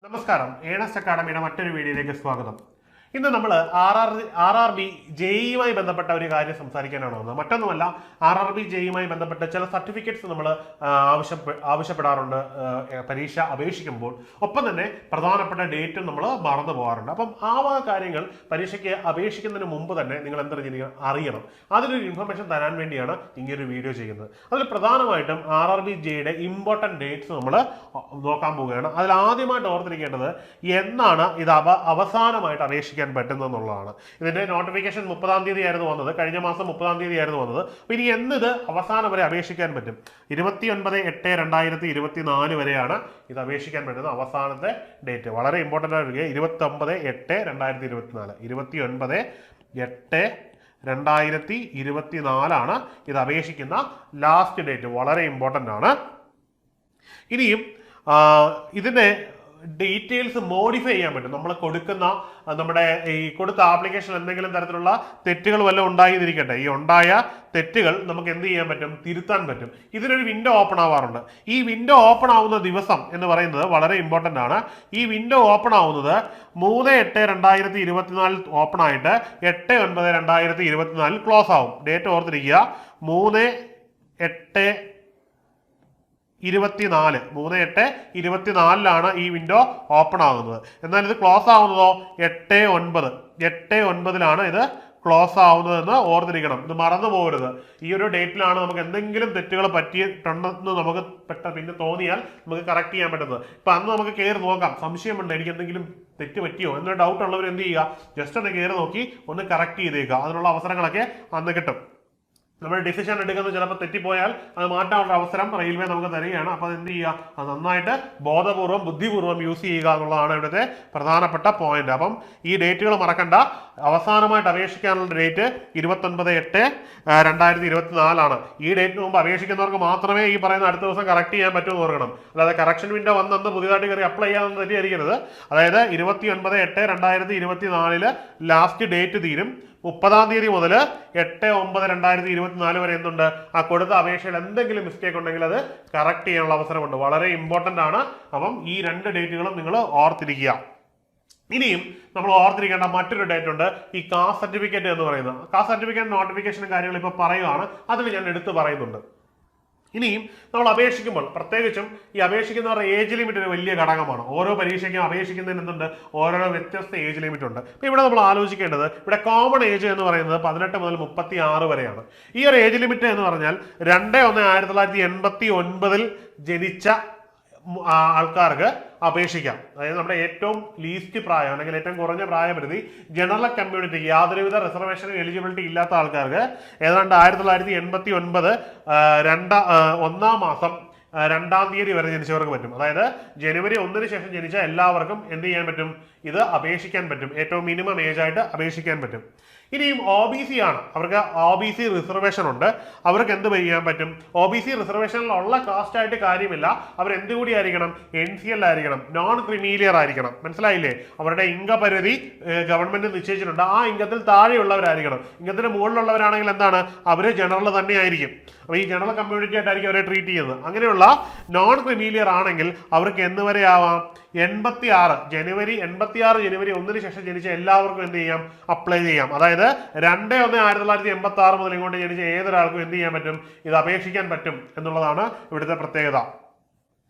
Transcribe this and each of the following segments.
നമസ്കാരം, ഏണസ്റ്റ് അക്കാഡമിയുടെ മറ്റൊരു വീഡിയോയിലേക്ക് സ്വാഗതം. ഇന്ന് നമ്മൾ ആർ ആർ ബി ജെയുമായി ബന്ധപ്പെട്ട ഒരു കാര്യം സംസാരിക്കാനാണ് വന്നത്. മറ്റൊന്നുമല്ല, ആർ ആർ ബി ജെയുമായി ബന്ധപ്പെട്ട ചില സർട്ടിഫിക്കറ്റ്സ് നമ്മൾ ആവശ്യപ്പെടാറുണ്ട് പരീക്ഷ അപേക്ഷിക്കുമ്പോൾ. ഒപ്പം തന്നെ പ്രധാനപ്പെട്ട ഡേറ്റും നമ്മൾ മറന്നു പോകാറുണ്ട്. അപ്പം ആ കാര്യങ്ങൾ പരീക്ഷയ്ക്ക് അപേക്ഷിക്കുന്നതിന് മുമ്പ് തന്നെ നിങ്ങൾ അറിയണം. അതിനൊരു ഇൻഫർമേഷൻ തരാൻ വേണ്ടിയാണ് ഇങ്ങനൊരു വീഡിയോ ചെയ്യുന്നത്. അതിൽ പ്രധാനമായിട്ടും ആർ ആർ ബി ജെയുടെ ഇമ്പോർട്ടൻറ്റ് ഡേറ്റ്സ് നമ്മൾ നോക്കാൻ പോവുകയാണ്. അതിൽ ആദ്യമായിട്ട് ഓർത്തിരിക്കേണ്ടത് എന്നാണ് ഇത് അവസാനമായിട്ട് അപേക്ഷിക്കാൻ പറ്റുന്നതെന്നുള്ളതാണ്. ഇതിന്റെ നോട്ടിഫിക്കേഷൻ 30-ാം തീയതി ആയിരുന്നു വന്നത്. കഴിഞ്ഞ മാസം 30-ാം തീയതി ആയിരുന്നു വന്നത്. അപ്പോൾ ഇനി എന്നിത് അവസാനം വരെ അപേക്ഷിക്കാൻ പറ്റും. 29/8/2024 വരെയാണ് ഇത് അപേക്ഷിക്കാൻ പറ്റുന്ന അവസാനത്തെ ഡേറ്റ്. വളരെ ഇമ്പോർട്ടൻ്റ് ആയിട്ട് 29/8/2024 29/8/2024 ഇത് അപേക്ഷിക്കുന്ന ലാസ്റ്റ് ഡേറ്റ്. വളരെ ഇമ്പോർട്ടൻ്റ് ആണ്. ഇനിയും ഇതിന്റെ ഡീറ്റെയിൽസ് മോഡിഫൈ ചെയ്യാൻ പറ്റും. നമ്മൾ നമ്മുടെ ഈ കൊടുത്ത ആപ്ലിക്കേഷൻ എന്തെങ്കിലും തരത്തിലുള്ള തെറ്റുകൾ വല്ലതും ഉണ്ടായിരിക്കട്ടെ, ഈ ഉണ്ടായ തെറ്റുകൾ നമുക്ക് എന്ത് ചെയ്യാൻ പറ്റും? തിരുത്താൻ പറ്റും. ഇതിനൊരു വിൻഡോ ഓപ്പൺ ആവാറുണ്ട്. ഈ വിൻഡോ ഓപ്പൺ ആവുന്ന ദിവസം എന്ന് പറയുന്നത് വളരെ ഇമ്പോർട്ടൻ്റ് ആണ്. ഈ വിൻഡോ ഓപ്പൺ ആവുന്നത് 3/8/2024 ഓപ്പൺ ആയിട്ട് 8/9/2024 ക്ലോസ് ആവും. ഡേറ്റ് ഓർത്തിരിക്കുക, 3/8/24 ഈ വിൻഡോ ഓപ്പൺ ആകുന്നത്. എന്നാൽ ഇത് ക്ലോസ് ആവുന്നതോ 8/9 ഇത് ക്ലോസ് ആവുന്നതെന്ന് ഓർത്തിരിക്കണം. ഇത് മറന്നു പോകരുത്. ഈ ഒരു ഡേറ്റിലാണ് നമുക്ക് എന്തെങ്കിലും തെറ്റുകൾ പറ്റിയിട്ടുണ്ടെന്ന് നമുക്ക് പിന്നെ തോന്നിയാൽ നമുക്ക് കറക്റ്റ് ചെയ്യാൻ പറ്റുന്നത്. ഇപ്പൊ അന്ന് നമുക്ക് കയറി നോക്കാം, സംശയമുണ്ട് എനിക്ക് എന്തെങ്കിലും തെറ്റ് പറ്റിയോ എന്നൊരു ഡൗട്ട് ഉള്ളവർ എന്ത് ചെയ്യുക, ജസ്റ്റ് ഒന്ന് കയറി നോക്കി ഒന്ന് കറക്റ്റ് ചെയ്തേക്കുക. അതിനുള്ള അവസരങ്ങളൊക്കെ അന്ന് കിട്ടും. നമ്മൾ ഡിസിഷൻ എടുക്കുന്നത് ചിലപ്പോൾ തെറ്റിപ്പോയാൽ അത് മാറ്റാനുള്ള അവസരം റെയിൽവേ നമുക്ക് തരികയാണ്. അപ്പോൾ അത് എന്ത് ചെയ്യുക, അത് നന്നായിട്ട് ബോധപൂർവ്വം ബുദ്ധിപൂർവ്വം യൂസ് ചെയ്യുക എന്നുള്ളതാണ് ഇവിടുത്തെ പ്രധാനപ്പെട്ട പോയിന്റ്. അപ്പം ഈ ഡേറ്റുകൾ മറക്കണ്ട. അവസാനമായിട്ട് അപേക്ഷിക്കാനുള്ള ഡേറ്റ് 29/8/2024. ഈ ഡേറ്റിന് മുമ്പ് അപേക്ഷിക്കുന്നവർക്ക് മാത്രമേ ഈ പറയുന്ന അടുത്ത ദിവസം കറക്റ്റ് ചെയ്യാൻ പറ്റുമെന്ന് ഓർക്കണം. അല്ലാതെ കറക്ഷൻ വിൻഡോ വന്ന് പുതിയതായിട്ട് കയറി അപ്ലൈ ചെയ്യാമെന്ന് തെറ്റിദ്ധരിക്കരുത്. അതായത് 29/8/2024 ലാസ്റ്റ് ഡേറ്റ് തീരും. 30-ാം തീയതി മുതൽ 8/9/2024 വരെ എന്തുണ്ട്, ആ കൊടുത്ത അപേക്ഷയിൽ എന്തെങ്കിലും മിസ്റ്റേക്ക് ഉണ്ടെങ്കിൽ അത് കറക്റ്റ് ചെയ്യാനുള്ള അവസരമുണ്ട്. വളരെ ഇമ്പോർട്ടൻ്റ് ആണ്. അപ്പം ഈ രണ്ട് ഡേറ്റുകളും നിങ്ങൾ ഓർത്തിരിക്കുക. ഇനിയും നമ്മൾ ഓർത്തിരിക്കേണ്ട മറ്റൊരു ഡേറ്റ് ഉണ്ട്, ഈ കാസ്റ്റ് സർട്ടിഫിക്കറ്റ് എന്ന് പറയുന്നത്. കാസ്റ്റ് സർട്ടിഫിക്കറ്റ് നോട്ടിഫിക്കേഷനും കാര്യങ്ങൾ ഇപ്പോൾ പറയുകയാണ്, അതിൽ ഞാൻ എടുത്തു പറയുന്നുണ്ട്. ഇനിയും നമ്മൾ അപേക്ഷിക്കുമ്പോൾ പ്രത്യേകിച്ചും ഈ അപേക്ഷിക്കുന്നവരുടെ ഏജ് ലിമിറ്റ് ഒരു വലിയ ഘടകമാണ്. ഓരോ പരീക്ഷയ്ക്കും അപേക്ഷിക്കുന്നതിന് എന്തുണ്ട്, ഓരോ വ്യത്യസ്ത ഏജ് ലിമിറ്റ് ഉണ്ട്. അപ്പോൾ ഇവിടെ നമ്മൾ ആലോചിക്കേണ്ടത്, ഇവിടെ കോമൺ ഏജ് എന്ന് പറയുന്നത് 18 മുതൽ 36 വരെയാണ്. ഈ ഒരു ഏജ് ലിമിറ്റ് എന്ന് പറഞ്ഞാൽ 2/1/1989 ജനിച്ച ആൾക്കാർക്ക് അപേക്ഷിക്കാം. അതായത് നമ്മുടെ ഏറ്റവും ലീസ്റ്റ് പ്രായം അല്ലെങ്കിൽ ഏറ്റവും കുറഞ്ഞ പ്രായപരിധി ജനറൽ കമ്മ്യൂണിറ്റിക്ക് യാതൊരുവിധ റിസർവേഷനും എലിജിബിലിറ്റി ഇല്ലാത്ത ആൾക്കാർക്ക് ഏതാണ്ട് 1989 1-ാം മാസം 2-ാം തീയതി വരെ ജനിച്ചവർക്ക് പറ്റും. അതായത് ജനുവരി 1-ന് ശേഷം ജനിച്ച എല്ലാവർക്കും എന്ത് ചെയ്യാൻ പറ്റും, ഇത് അപേക്ഷിക്കാൻ പറ്റും. ഏറ്റവും മിനിമം ഏജ് ആയിട്ട് അപേക്ഷിക്കാൻ പറ്റും. ഇനിയും OBC ആണ്, അവർക്ക് OBC റിസർവേഷൻ ഉണ്ട്. അവർക്ക് എന്ത് ചെയ്യാൻ പറ്റും, OBC റിസർവേഷനിലുള്ള കാസ്റ്റ് ആയിട്ട് കാര്യമില്ല. അവർ എന്തുകൂടി ആയിരിക്കണം, NCL ആയിരിക്കണം, നോൺ ക്രിമീലിയർ ആയിരിക്കണം. മനസ്സിലായില്ലേ? അവരുടെ ഇംഗപരിധി ഗവൺമെന്റ് നിശ്ചയിച്ചിട്ടുണ്ട്. ആ ഇംഗത്തിൽ താഴെയുള്ളവരായിരിക്കണം. ഇംഗത്തിന് മുകളിലുള്ളവരാണെങ്കിൽ എന്താണ്, അവര് ജനറൽ തന്നെ ആയിരിക്കും. അപ്പോൾ ഈ ജനറൽ കമ്മ്യൂണിറ്റി ആയിട്ടായിരിക്കും അവരെ ട്രീറ്റ് ചെയ്യുന്നത്. അങ്ങനെയുള്ള നോൺ ക്രിമീലിയർ ആണെങ്കിൽ അവർക്ക് എന്ന് വരെ ആവാം, 86 ജനുവരി 1-ന് ശേഷം ജനിച്ച എല്ലാവർക്കും എന്ത് ചെയ്യാം, അപ്ലൈ ചെയ്യാം. അതായത് 2/1/1986 മുതൽ ഇങ്ങോട്ട് ജനിച്ച ഏതൊരാൾക്കും എന്ത് ചെയ്യാൻ പറ്റും, ഇത് അപേക്ഷിക്കാൻ പറ്റും എന്നുള്ളതാണ് ഇവിടുത്തെ പ്രത്യേകത.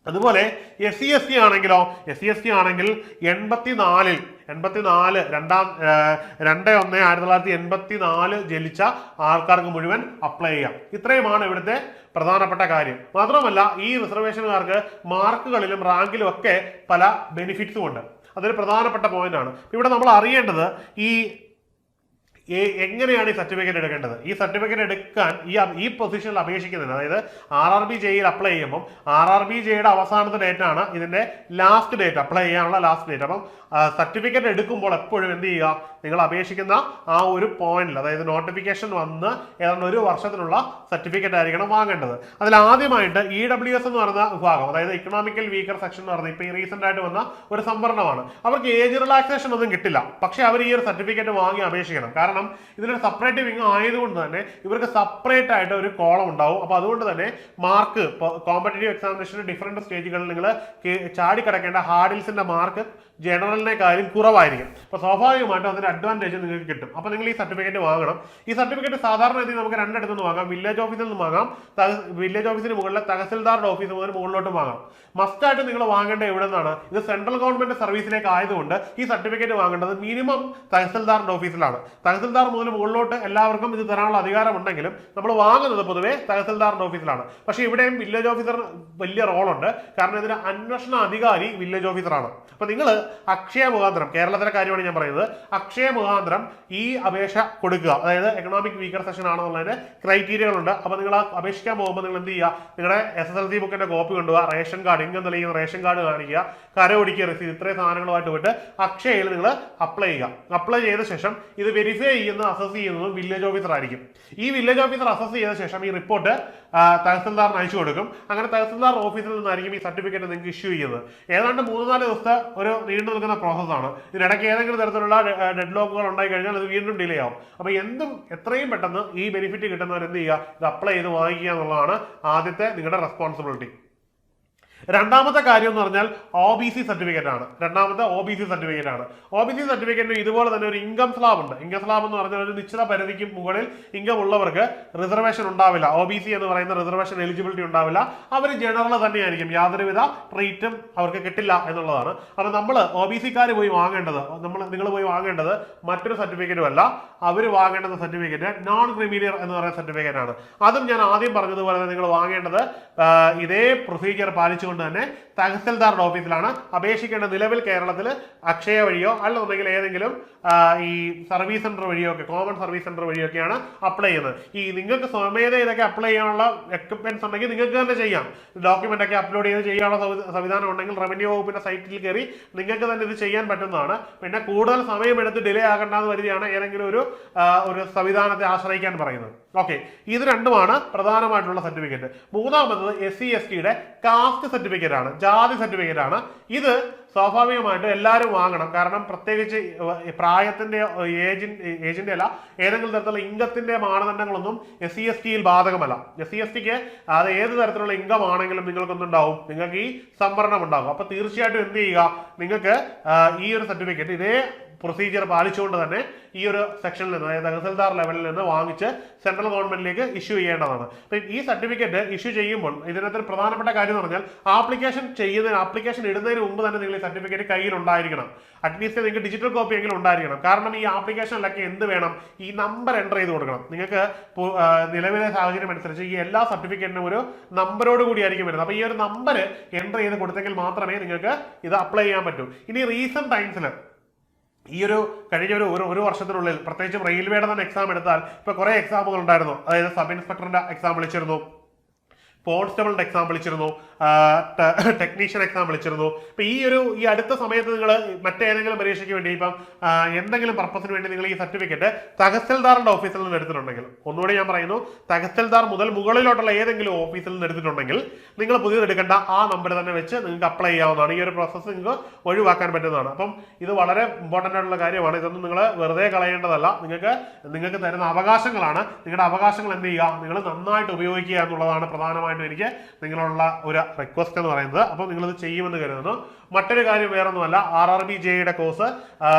അതുപോലെ SC/ST ആണെങ്കിലോ, SC/ST ആണെങ്കിൽ 84 2/1/1984 ജനിച്ച ആൾക്കാർക്ക് മുഴുവൻ അപ്ലൈ ചെയ്യാം. ഇത്രയുമാണ് ഇവിടുത്തെ പ്രധാനപ്പെട്ട കാര്യം. മാത്രമല്ല ഈ റിസർവേഷനുകാർക്ക് മാർക്കുകളിലും റാങ്കിലും ഒക്കെ പല ബെനിഫിറ്റ്സും ഉണ്ട്. അതൊരു പ്രധാനപ്പെട്ട പോയിന്റ് ആണ്. ഇവിടെ നമ്മൾ അറിയേണ്ടത് എങ്ങനെയാണ് ഈ സർട്ടിഫിക്കറ്റ് എടുക്കേണ്ടത്. ഈ സർട്ടിഫിക്കറ്റ് എടുക്കാൻ ഈ പൊസിഷനിൽ അപേക്ഷിക്കുന്നതിന്, അതായത് RRB ജെയിൽ അപ്ലൈ ചെയ്യുമ്പോൾ RRB ജെയുടെ അവസാനത്തെ ഡേറ്റ് ആണ് ഇതിന്റെ ലാസ്റ്റ് ഡേറ്റ്, അപ്ലൈ ചെയ്യാനുള്ള ലാസ്റ്റ് ഡേറ്റ്. അപ്പം സർട്ടിഫിക്കറ്റ് എടുക്കുമ്പോൾ എപ്പോഴും എന്ത് ചെയ്യുക, നിങ്ങൾ അപേക്ഷിക്കുന്ന ആ ഒരു പോയിന്റിൽ, അതായത് നോട്ടിഫിക്കേഷൻ വന്ന് ഏതാണ്ട് 1 വർഷത്തിനുള്ള സർട്ടിഫിക്കറ്റ് ആയിരിക്കണം വാങ്ങേണ്ടത്. അതിൽ ആദ്യമായിട്ട് EWS എന്ന് പറയുന്ന വിഭാഗം, അതായത് ഇക്കണോമിക്കൽ വീക്കർ സെക്ഷൻ എന്ന് പറയുന്നത് ഇപ്പോൾ ഈ റീസെന്റ് ആയിട്ട് വന്ന ഒരു സംവരണമാണ്. അവർക്ക് ഏജ് റിലാക്സേഷൻ ഒന്നും കിട്ടില്ല. പക്ഷെ അവർ ഈ ഒരു സർട്ടിഫിക്കറ്റ് വാങ്ങി അപേക്ഷിക്കണം. കാരണം കാരണം ഇതിലൊരു സെപ്പറേറ്റ് വിങ് ആയതുകൊണ്ട് തന്നെ ഇവർക്ക് സെപ്പറേറ്റ് ആയിട്ട് ഒരു കോളം ഉണ്ടാവും. അപ്പോൾ അതുകൊണ്ട് തന്നെ മാർക്ക് കോമ്പറ്റേറ്റീവ് എക്സാമിനേഷന് ഡിഫറെന്റ് സ്റ്റേജുകളിൽ നിങ്ങൾ ചാടിക്കിടക്കേണ്ട ഹാർഡിൽസിന്റെ മാർക്ക് ജനറലിനെക്കാളും കുറവായിരിക്കും. അപ്പോൾ സ്വാഭാവികമായിട്ടും അതിന്റെ അഡ്വാൻറ്റേജ് നിങ്ങൾക്ക് കിട്ടും. അപ്പോൾ നിങ്ങൾ ഈ സർട്ടിഫിക്കറ്റ് വാങ്ങണം. ഈ സർട്ടിഫിക്കറ്റ് സാധാരണ രീതിയിൽ നമുക്ക് രണ്ടിടത്തു നിന്ന് വാങ്ങാം. വില്ലേജ് ഓഫീസിൽ നിന്ന് വാങ്ങാം, വില്ലേജ് ഓഫീസിന് മുകളിലെ തഹസിൽദാറുടെ ഓഫീസ് മുതൽ മുകളിലോട്ട് വാങ്ങാം. മസ്റ്റായിട്ട് നിങ്ങൾ വാങ്ങേണ്ട എവിടെ നിന്നാണ്? ഇത് സെൻട്രൽ ഗവൺമെന്റ് സർവീസിലേക്ക് ആയതുകൊണ്ട് ഈ സർട്ടിഫിക്കറ്റ് വാങ്ങേണ്ടത് മിനിമം തഹസിൽദാറിന്റെ ഓഫീസിലാണ്. തഹസിൽദാർ മുതൽ മുകളിലോട്ട് എല്ലാവർക്കും ഇത് തരാനുള്ള അധികാരം ഉണ്ടെങ്കിലും നമ്മൾ വാങ്ങുന്നത് പൊതുവെ തഹസിൽദാറിന്റെ ഓഫീസിലാണ്. പക്ഷേ ഇവിടെയും വില്ലേജ് ഓഫീസർ വലിയ റോളുണ്ട്. കാരണം ഇതിന്റെ അന്വേഷണ അധികാരി വില്ലേജ് ഓഫീസറാണ്. അപ്പൊ നിങ്ങൾ അക്ഷയ മുഖാന്തരം, കേരളത്തിലെ കാര്യമാണ് ഞാൻ പറയുന്നത്, അക്ഷയ മുഖാന്തരം ഈ അപേക്ഷ കൊടുക്കുക. അതായത് എക്കണോമിക് വീക്കർ സെക്ഷൻ ആണെന്നുള്ളതിന് ക്രൈറ്റീരിയകളുണ്ട്. അപ്പൊ നിങ്ങൾ അപേക്ഷിക്കാൻ പോകുമ്പോൾ നിങ്ങൾ എന്ത് ചെയ്യുക? നിങ്ങളുടെ SSLC ബുക്കിന്റെ കോപ്പി കൊണ്ടുപോകുക, റേഷൻ കാർഡ്, ഇൻകം തെളിയിക്കുന്ന റേഷൻ കാർഡ് കാണിക്കുക, കരമൊടിക്കുക രസീത്, ഇത്രയും സാധനങ്ങളുമായിട്ട് പോയിട്ട് അക്ഷയയിൽ നിങ്ങൾ അപ്ലൈ ചെയ്യുക. അപ്ലൈ ചെയ്ത ശേഷം ഇത് വെരിഫൈ ചെയ്യുന്ന അസസ് ചെയ്യുന്നതും വില്ലേജ് ഓഫീസർ ആയിരിക്കും. ഈ വില്ലേജ് ഓഫീസർ അസസ് ചെയ്ത ശേഷം ഈ റിപ്പോർട്ട് തഹസിൽദാറിന് അയച്ചു കൊടുക്കും. അങ്ങനെ തഹസിൽദാർ ഓഫീസിൽ നിന്നായിരിക്കും ഈ സർട്ടിഫിക്കറ്റ് നിങ്ങൾക്ക് ഇഷ്യൂ ചെയ്യുന്നത്. ഏതാണ്ട് 3-4 ദിവസത്തെ ഒരു നീണ്ടു നിൽക്കുന്ന പ്രോസസ്സാണ്. ഇതിനിടയ്ക്ക് ഏതെങ്കിലും തരത്തിലുള്ള ഡെഡ് ലോക്കുകൾ ഉണ്ടായി കഴിഞ്ഞാൽ അത് വീണ്ടും ഡിലേ ആവും. അപ്പോൾ എത്രയും പെട്ടെന്ന് ഈ ബെനിഫിറ്റ് കിട്ടുന്നവർ എന്ത് ചെയ്യുക? ഇത് അപ്ലൈ ചെയ്ത് വാങ്ങിക്കുക എന്നുള്ളതാണ് ആദ്യത്തെ നിങ്ങളുടെ റെസ്പോൺസിബിലിറ്റി. രണ്ടാമത്തെ കാര്യം എന്ന് പറഞ്ഞാൽ OBC സർട്ടിഫിക്കറ്റ് ആണ്. രണ്ടാമത്തെ OBC സർട്ടിഫിക്കറ്റ് ആണ്. OBC സർട്ടിഫിക്കറ്റിന് ഇതുപോലെ തന്നെ ഒരു ഇൻകം സ്ലാബ് ഉണ്ട്. ഇൻകം സ്ലാബ് എന്ന് പറഞ്ഞാൽ ഒരു നിശ്ചിത പരിധിക്ക് മുകളിൽ ഇൻകം ഉള്ളവർക്ക് റിസർവേഷൻ ഉണ്ടാവില്ല. OBC എന്ന് പറയുന്ന റിസർവേഷൻ എലിജിബിലിറ്റി ഉണ്ടാവില്ല. അവർ ജനറൽ തന്നെയായിരിക്കും, യാതൊരുവിധ ട്രീറ്റും അവർക്ക് കിട്ടില്ല എന്നുള്ളതാണ്. അപ്പോൾ നമ്മൾ OBC-ക്കാർ പോയി വാങ്ങേണ്ടത്, നിങ്ങൾ പോയി വാങ്ങേണ്ടത് മറ്റൊരു സർട്ടിഫിക്കറ്റും അല്ല. അവർ വാങ്ങേണ്ടുന്ന സർട്ടിഫിക്കറ്റ് നോൺ ക്രിമിനൽ എന്ന് പറയുന്ന സർട്ടിഫിക്കറ്റ് ആണ്. അതും ഞാൻ ആദ്യം പറഞ്ഞതുപോലെ നിങ്ങൾ വാങ്ങേണ്ടത് ഇതേ പ്രൊസീജിയർ പാലിച്ചു കൊണ്ട് തന്നെ തഹസിൽദാറുടെ ഓഫീസിലാണ് അപേക്ഷിക്കേണ്ടത്. നിലവിൽ കേരളത്തിൽ അക്ഷയ വഴിയോ അല്ലെന്നുണ്ടെങ്കിൽ ഏതെങ്കിലും ഈ സർവീസ് സെന്റർ വഴിയോ ഒക്കെ, കോമൺ സർവീസ് സെന്റർ വഴിയൊക്കെയാണ് അപ്ലൈ ചെയ്യുന്നത്. ഈ നിങ്ങൾക്ക് സ്വമേധ ഇതൊക്കെ അപ്ലൈ ചെയ്യാനുള്ള എക്വിപ്മെന്റ്സ് ഉണ്ടെങ്കിൽ നിങ്ങൾക്ക് തന്നെ ചെയ്യാം. ഡോക്യുമെന്റ് ഒക്കെ അപ്ലോഡ് ചെയ്ത് ചെയ്യാനുള്ള സംവിധാനം ഉണ്ടെങ്കിൽ റവന്യൂ വകുപ്പിന്റെ സൈറ്റിൽ കയറി നിങ്ങൾക്ക് തന്നെ ഇത് ചെയ്യാൻ പറ്റുന്നതാണ്. പിന്നെ കൂടുതൽ സമയമെടുത്ത് ഡിലേ ആകണ്ടെന്ന് വരുത്തിയാണ് ഏതെങ്കിലും ഒരു സംവിധാനത്തെ ആശ്രയിക്കാൻ പറയുന്നത്. ഓക്കെ, ഇത് രണ്ടുമാണ് പ്രധാനമായിട്ടുള്ള സർട്ടിഫിക്കറ്റ്. മൂന്നാമത്തത് SC/ST-യുടെ കാസ്റ്റ് സർട്ടിഫിക്കറ്റ് ആണ്, ജാതി സർട്ടിഫിക്കറ്റ് ആണ്. ഇത് സ്വാഭാവികമായിട്ടും എല്ലാവരും വാങ്ങണം. കാരണം പ്രത്യേകിച്ച് പ്രായത്തിന്റെ ഏജിന്റെ അല്ല, ഏതെങ്കിലും തരത്തിലുള്ള ഇൻകത്തിന്റെ മാനദണ്ഡങ്ങളൊന്നും SC/ST-യിൽ ബാധകമല്ല. SC/ST-ക്ക് അത് ഏത് തരത്തിലുള്ള ഇൻകം ആണെങ്കിലും നിങ്ങൾക്കൊന്നുണ്ടാവും, നിങ്ങൾക്ക് ഈ സംവരണം ഉണ്ടാകും. അപ്പൊ തീർച്ചയായിട്ടും എന്ത് ചെയ്യുക? നിങ്ങൾക്ക് ഈ ഒരു സർട്ടിഫിക്കറ്റ് ഇതേ പ്രൊസീജിയർ പാലിച്ചുകൊണ്ട് തന്നെ ഈ ഒരു സെക്ഷനിൽ നിന്ന്, അതായത് തഹസിൽദാർ ലെവലിൽ നിന്ന് വാങ്ങിച്ച് സെൻട്രൽ ഗവൺമെന്റിലേക്ക് ഇഷ്യൂ ചെയ്യേണ്ടതാണ്. അപ്പം ഈ സർട്ടിഫിക്കറ്റ് ഇഷ്യൂ ചെയ്യുമ്പോൾ ഇതിനകത്ത് പ്രധാനപ്പെട്ട കാര്യം എന്ന് പറഞ്ഞാൽ ആപ്ലിക്കേഷൻ ഇടുന്നതിന് മുമ്പ് തന്നെ നിങ്ങൾ ഈ സർട്ടിഫിക്കറ്റ് കയ്യിൽ ഉണ്ടായിരിക്കണം. അറ്റ്ലീസ്റ്റ് നിങ്ങൾക്ക് ഡിജിറ്റൽ കോപ്പി എങ്കിലും ഉണ്ടായിരിക്കണം. കാരണം ഈ ആപ്ലിക്കേഷനിലൊക്കെ എന്ത് വേണം? ഈ നമ്പർ എൻ്റർ ചെയ്ത് കൊടുക്കണം. നിങ്ങൾക്ക് നിലവിലെ സാഹചര്യം അനുസരിച്ച് ഈ എല്ലാ സർട്ടിഫിക്കറ്റിനും ഒരു നമ്പറോട് കൂടിയായിരിക്കും വരുന്നത്. അപ്പോൾ ഈ ഒരു നമ്പർ എൻ്റർ ചെയ്ത് കൊടുത്തെങ്കിൽ മാത്രമേ നിങ്ങൾക്ക് ഇത് അപ്ലൈ ചെയ്യാൻ പറ്റൂ. ഇനി റീസെന്റ് ടൈംസിൽ ഈ കഴിഞ്ഞ ഒരു വർഷത്തിനുള്ളിൽ പ്രത്യേകിച്ചും റെയിൽവേയുടെ തന്നെ എക്സാം എടുത്താൽ ഇപ്പൊ കുറെ എക്സാമുകൾ ഉണ്ടായിരുന്നു. അതായത് സബ് ഇൻസ്പെക്ടറിന്റെ എക്സാം വിളിച്ചിരുന്നു, കോൺസ്റ്റബിളിന്റെ എക്സാം വിളിച്ചിരുന്നു, ടെക്നീഷ്യൻ എക്സാം വിളിച്ചിരുന്നു. ഇപ്പൊ ഈ അടുത്ത സമയത്ത് നിങ്ങൾ മറ്റേതെങ്കിലും പരീക്ഷയ്ക്ക് വേണ്ടി ഇപ്പം എന്തെങ്കിലും പർപ്പസിന് വേണ്ടി നിങ്ങൾ ഈ സർട്ടിഫിക്കറ്റ് തഹസിൽദാറിന്റെ ഓഫീസിൽ നിന്ന് എടുത്തിട്ടുണ്ടെങ്കിൽ, ഒന്നുകൂടി ഞാൻ പറയുന്നു, തഹസിൽദാർ മുതൽ മുകളിലോട്ടുള്ള ഏതെങ്കിലും ഓഫീസിൽ നിന്ന് എടുത്തിട്ടുണ്ടെങ്കിൽ നിങ്ങൾ പുതിയത് എടുക്കേണ്ട, ആ നമ്പർ തന്നെ വെച്ച് നിങ്ങൾക്ക് അപ്ലൈ ചെയ്യാവുന്നതാണ്. ഈ ഒരു പ്രോസസ്സ് നിങ്ങൾക്ക് ഒഴിവാക്കാൻ പറ്റുന്നതാണ്. അപ്പം ഇത് വളരെ ഇമ്പോർട്ടൻ്റ് ആയിട്ടുള്ള കാര്യമാണ്. ഇതൊന്നും നിങ്ങൾ വെറുതെ കളയേണ്ടതല്ല. നിങ്ങൾക്ക് തരുന്ന അവകാശങ്ങളാണ്. നിങ്ങളുടെ അവകാശങ്ങൾ എന്ത് ചെയ്യുക? നിങ്ങൾ നന്നായിട്ട് ഉപയോഗിക്കുക എന്നുള്ളതാണ് പ്രധാനമായിട്ടും എനിക്ക് നിങ്ങളുള്ള ഒരു റിക്വസ്റ്റ് എന്ന് പറയുന്നത്. അപ്പോൾ നിങ്ങളിത് ചെയ്യുമെന്ന് കരുതുന്നു. മറ്റൊരു കാര്യം വേറൊന്നുമല്ല, RRBJയുടെ കോഴ്സ്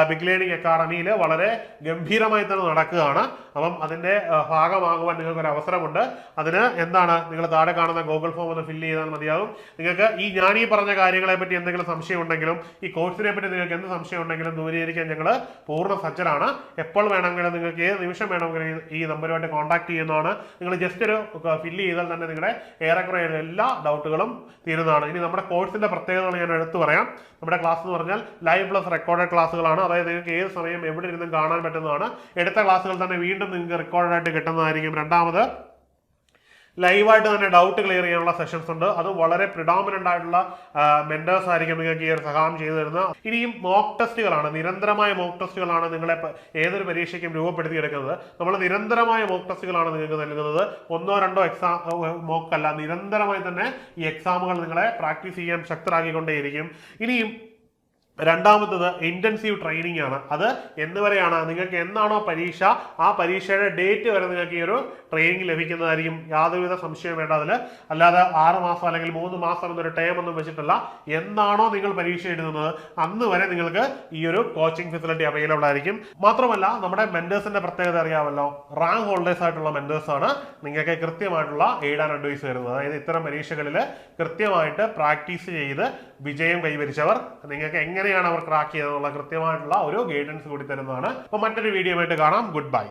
ബിഗ് ലേണിംഗ് അക്കാഡമിയിൽ വളരെ ഗംഭീരമായി തന്നെ നടക്കുകയാണ്. അപ്പം അതിന്റെ ഭാഗമാകുവാൻ നിങ്ങൾക്കൊരു അവസരമുണ്ട്. അതിന് എന്താണ്, നിങ്ങൾ താഴെ കാണുന്ന ഗൂഗിൾ ഫോം ഒന്ന് ഫില്ല് ചെയ്താൽ മതിയാകും. നിങ്ങൾക്ക് ഞാനീ പറഞ്ഞ കാര്യങ്ങളെ പറ്റി എന്തെങ്കിലും സംശയം ഉണ്ടെങ്കിലും ഈ കോഴ്സിനെ പറ്റി നിങ്ങൾക്ക് എന്ത് സംശയം ഉണ്ടെങ്കിലും ദൂരീകരിക്കാൻ ഞങ്ങൾ പൂർണ്ണ സജ്ജരാണ്. എപ്പോൾ വേണമെങ്കിലും നിങ്ങൾക്ക് ഏത് നിമിഷം വേണമെങ്കിലും ഈ നമ്പറുമായിട്ട് കോൺടാക്ട് ചെയ്യുന്നതാണ്. നിങ്ങൾ ജസ്റ്റ് ഒരു ഫില്ല് ചെയ്താൽ തന്നെ നിങ്ങളുടെ ഏറെക്കുറെ എല്ലാ ഡൗട്ടുകളും തീരുന്നതാണ്. ഇനി നമ്മുടെ കോഴ്സിന്റെ പ്രത്യേകതകൾ ഞാൻ എടുത്തു പറയാം. നമ്മുടെ ക്ലാസ് എന്ന് പറഞ്ഞാൽ ലൈവ് പ്ലസ് റെക്കോർഡഡ് ക്ലാസ്സുകളാണ്. അതായത് നിങ്ങൾക്ക് ഏത് സമയം എവിടെ ഇരുന്നും കാണാൻ പറ്റുന്നതാണ്. എടുത്ത ക്ലാസ്സുകൾ തന്നെ വീണ്ടും നിങ്ങൾക്ക് റെക്കോർഡായിട്ട് കിട്ടുന്നതായിരിക്കും. രണ്ടാമത്, ലൈവായിട്ട് തന്നെ ഡൗട്ട് ക്ലിയർ ചെയ്യാനുള്ള സെഷൻസ് ഉണ്ട്. അതും വളരെ പ്രിഡോമിനന്റ് ആയിട്ടുള്ള മെന്റേഴ്സ് ആയിരിക്കും നിങ്ങൾക്ക് ഈ ഒരു സഹായം ചെയ്തു തരുന്നത്. ഇനിയും മോക്ക് ടെസ്റ്റുകളാണ്, നിരന്തരമായ മോക്ക് ടെസ്റ്റുകളാണ് നിങ്ങളെ ഏതൊരു പരീക്ഷയ്ക്കും രൂപപ്പെടുത്തിയെടുക്കുന്നത്. നമ്മൾ നിരന്തരമായ മോക്ക് ടെസ്റ്റുകളാണ് നിങ്ങൾക്ക് നൽകുന്നത്. 1-2 എക്സാം മോക്കല്ല, നിരന്തരമായി തന്നെ ഈ എക്സാമുകൾ നിങ്ങളെ പ്രാക്ടീസ് ചെയ്യാൻ ശക്തരാക്കിക്കൊണ്ടേയിരിക്കും. ഇനിയും രണ്ടാമത്തത് ഇന്റൻസീവ് ട്രെയിനിങ് ആണ്. അത് എന്ന് വരെയാണ്, നിങ്ങൾക്ക് എന്നാണോ പരീക്ഷ ആ പരീക്ഷയുടെ ഡേറ്റ് വരെ നിങ്ങൾക്ക് ഈ ഒരു ട്രെയിനിങ് ലഭിക്കുന്നതായിരിക്കും. യാതൊരുവിധ സംശയം വേണ്ട അതിൽ. അല്ലാതെ 6 മാസം അല്ലെങ്കിൽ 3 മാസം എന്നൊരു ടൈം ഒന്നും വെച്ചിട്ടല്ല. എന്നാണോ നിങ്ങൾ പരീക്ഷ എഴുതുന്നത് അന്ന് വരെ നിങ്ങൾക്ക് ഈ ഒരു കോച്ചിങ് ഫെസിലിറ്റി അവൈലബിൾ ആയിരിക്കും. മാത്രമല്ല നമ്മുടെ മെന്റേഴ്സിന്റെ പ്രത്യേകത അറിയാമല്ലോ, റാങ്ക് ഹോൾഡേഴ്സ് ആയിട്ടുള്ള മെന്റേഴ്സ് ആണ് നിങ്ങൾക്ക് കൃത്യമായിട്ടുള്ള എയ്ഡ് ആൻഡ് അഡ്വൈസ് തരുന്നത്. അതായത് ഇത്തരം പരീക്ഷകളിൽ കൃത്യമായിട്ട് പ്രാക്ടീസ് ചെയ്ത് വിജയം കൈവരിച്ചവർ, നിങ്ങൾക്ക് എങ്ങനെയാണ് അവർ ക്രാക്ക് ചെയ്തതെന്നുള്ള കൃത്യമായിട്ടുള്ള ഒരു ഗൈഡൻസ് കൂടി തരുന്നതാണ്. അപ്പോൾ മറ്റൊരു വീഡിയോ ആയിട്ട് കാണാം. Good bye.